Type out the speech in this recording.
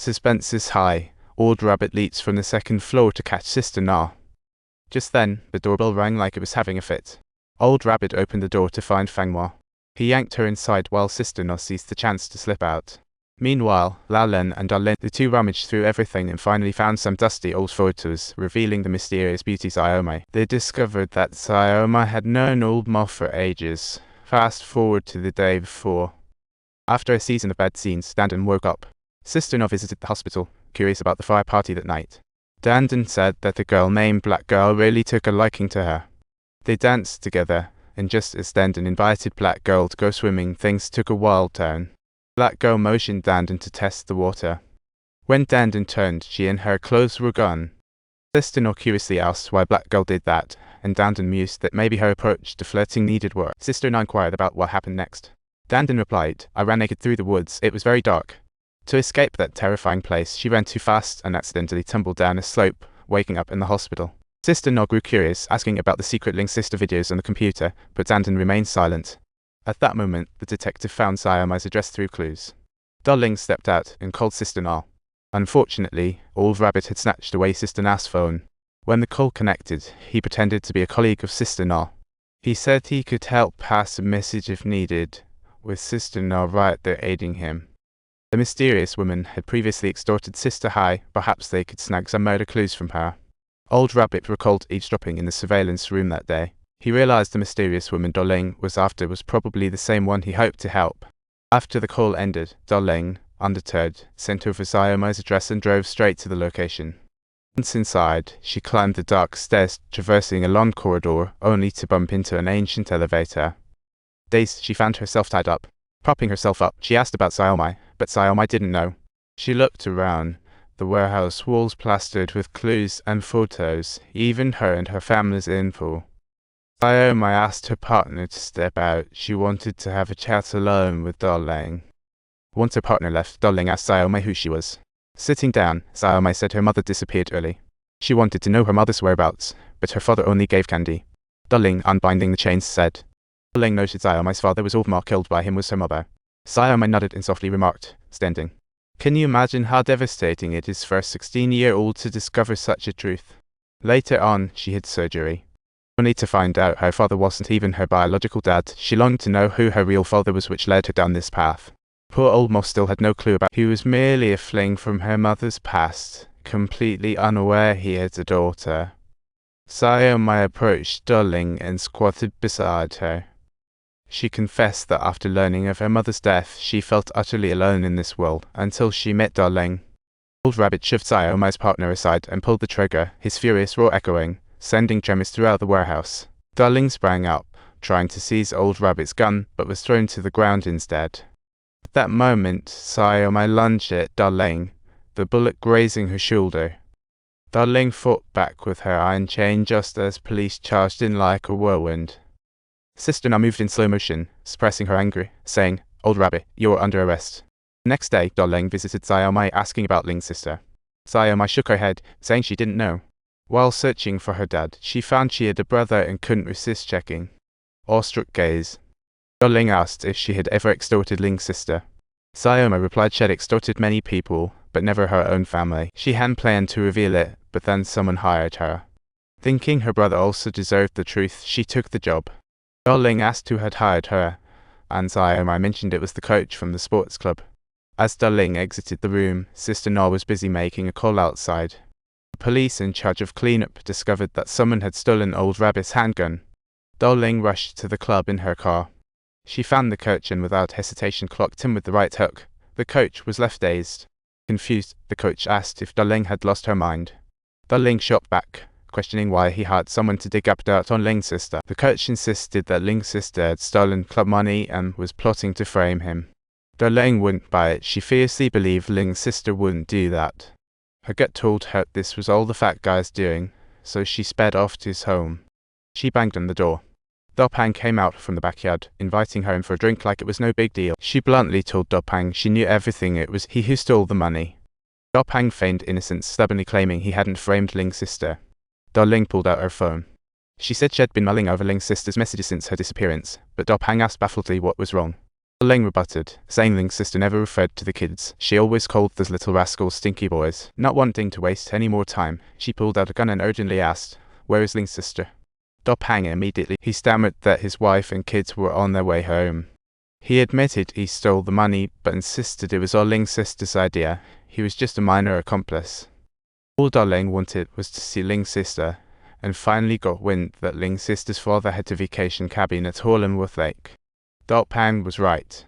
Suspense is high. Old Rabbit leaps from the second floor to catch Sister Na. Just then, the doorbell rang like it was having a fit. Old Rabbit opened the door to find Fangwa. He yanked her inside while Sister Na seized the chance to slip out. Meanwhile, Lao Len and Darlene, the two rummaged through everything and finally found some dusty old photos, revealing the mysterious beauty Xiaomai. They discovered that Xiaomai had known old Ma for ages. Fast forward to the day before. After a season of bad scenes, Dandan woke up. Sister Na visited the hospital, curious about the fire party that night. Dandan said that the girl named Black Girl really took a liking to her. They danced together, and just as Dandan invited Black Girl to go swimming, things took a wild turn. Black Girl motioned Dandan to test the water. When Dandan turned, she and her clothes were gone. Sister Na curiously asked why Black Girl did that, and Dandan mused that maybe her approach to flirting needed work. Sister Na inquired about what happened next. Dandan replied, "I ran naked through the woods. It was very dark. To escape that terrifying place, she ran too fast and accidentally tumbled down a slope, waking up in the hospital." Sister Na grew curious, asking about the secret Ling sister videos on the computer, but Dandan remained silent. At that moment, the detective found Xiaomai's address through clues. Ling stepped out and called Sister Na. Unfortunately, Old Rabbit had snatched away Sister Na's phone. When the call connected, he pretended to be a colleague of Sister Na. He said he could help pass a message if needed, with Sister Na right there aiding him. The mysterious woman had previously extorted Sister Hai. Perhaps they could snag some murder clues from her. Old Rabbit recalled eavesdropping in the surveillance room that day. He realized the mysterious woman Ling was after was probably the same one he hoped to help. After the call ended, Ling, undeterred, sent over Xiaomai's address and drove straight to the location. Once inside, she climbed the dark stairs, traversing a long corridor, only to bump into an ancient elevator. Dazed, she found herself tied up. Propping herself up, she asked about Xiaomai, but Xiaomai didn't know. She looked around. The warehouse walls plastered with clues and photos, even her and her family's info. Xiaomai asked her partner to step out. She wanted to have a chat alone with Ling. Once her partner left, Ling asked Xiaomai who she was. Sitting down, Xiaomai said her mother disappeared early. She wanted to know her mother's whereabouts, but her father only gave candy. Ling, unbinding the chains, said. Ling noted Xiaomai's father was Ma killed by him was her mother. Xiaomai nodded and softly remarked, standing. "Can you imagine how devastating it is for a 16-year-old to discover such a truth?" Later on, she had surgery. Only to find out her father wasn't even her biological dad. She longed to know who her real father was, which led her down this path. Poor old Mo still had no clue about he was merely a fling from her mother's past, completely unaware he had a daughter. Xiaomai approached Ling and squatted beside her. She confessed that after learning of her mother's death, she felt utterly alone in this world, until she met Ling. Old Rabbit shoved Xiaomai's partner aside and pulled the trigger, his furious roar echoing, sending tremors throughout the warehouse. Ling sprang up, trying to seize Old Rabbit's gun, but was thrown to the ground instead. At that moment, Xiaomai lunged at Ling, the bullet grazing her shoulder. Ling fought back with her iron chain just as police charged in like a whirlwind. Sister Na moved in slow motion, suppressing her anger, saying, "Old Rabbit, you are under arrest." Next day, Ling visited Xiaomai asking about Ling's sister. Xiaomai shook her head, saying she didn't know. While searching for her dad, she found she had a brother and couldn't resist checking. Awestruck gaze. Ling asked if she had ever extorted Ling's sister. Xiaomai replied she had extorted many people, but never her own family. She hadn't planned to reveal it, but then someone hired her. Thinking her brother also deserved the truth, she took the job. Ling asked who had hired her, and Xiaomai mentioned it was the coach from the sports club. As Ling exited the room, Sister Na was busy making a call outside. The police in charge of cleanup discovered that someone had stolen Old Rabbit's handgun. Ling rushed to the club in her car. She found the coach and without hesitation clocked him with the right hook. The coach was left dazed. Confused, the coach asked if Ling had lost her mind. Ling shot back, questioning why he hired someone to dig up dirt on Ling's sister. The coach insisted that Ling's sister had stolen club money and was plotting to frame him. Ling wouldn't buy it. She fiercely believed Ling's sister wouldn't do that. Her gut told her this was all the fat guy's doing, so she sped off to his home. She banged on the door. Pang came out from the backyard, inviting her in for a drink like it was no big deal. She bluntly told Pang she knew everything, it was he who stole the money. Pang feigned innocence, stubbornly claiming he hadn't framed Ling's sister. Ling pulled out her phone. She said she had been mulling over Ling's sister's messages since her disappearance, but Pang asked baffledly what was wrong. Ling rebutted, saying Ling's sister never referred to the kids. She always called those little rascals stinky boys. Not wanting to waste any more time, she pulled out a gun and urgently asked, "Where is Ling's sister?" Pang immediately. He stammered that his wife and kids were on their way home. He admitted he stole the money, but insisted it was all Ling's sister's idea. He was just a minor accomplice. All Ling wanted was to see Ling's sister, and finally got wind that Ling's sister's father had a vacation cabin at Hollenworth Lake. Pang was right.